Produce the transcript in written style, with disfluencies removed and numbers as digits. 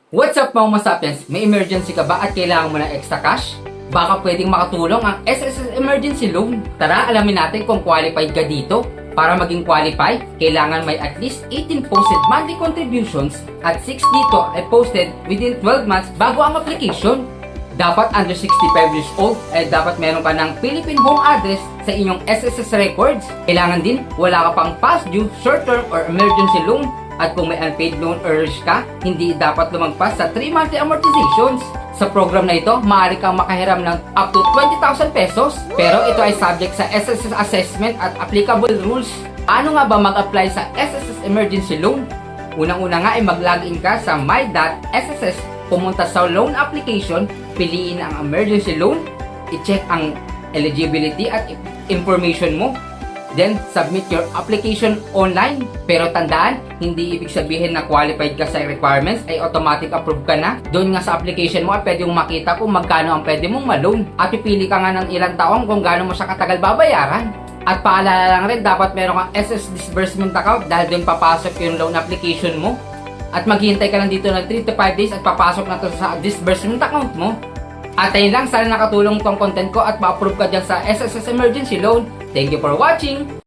What's up mga Sapiens? May emergency ka ba at kailangan mo ng extra cash? Baka pwedeng makatulong ang SSS Emergency Loan. Tara, alamin natin kung qualified ka dito. Para maging qualified, kailangan may at least 18 posted monthly contributions at 6 dito ay posted within 12 months bago ang application. Dapat under 65 years old ay dapat meron ka ng Philippine home address sa inyong SSS records. Kailangan din wala ka pang past due, short term or emergency loan. At kung may unpaid loan arrears ka, hindi dapat lumagpas sa 3 monthly amortizations. Sa program na ito, maaari kang makahiram ng up to 20,000 pesos. Pero ito ay subject sa SSS assessment at applicable rules. Paano nga ba mag-apply sa SSS Emergency Loan? Unang-una nga ay mag-login ka sa my.sss, pumunta sa loan application, piliin ang emergency loan, i-check ang eligibility at information mo. Then, submit your application online. Pero tandaan, hindi ibig sabihin na qualified ka sa requirements ay automatic approve ka na. Doon nga sa application mo ay pwede mong makita kung magkano ang pwede mong ma-loan. At pipili ka nga ng ilang taong kung gaano mo siya katagal babayaran. At paalala lang rin, dapat meron kang SS disbursement account dahil doon papasok yung loan application mo. At maghihintay ka lang dito ng 3 to 5 days at papasok na to sa disbursement account mo. At ayun lang, sana nakatulong tong content ko at ma-approve ka dyan sa SSS Emergency Loan. Thank you for watching!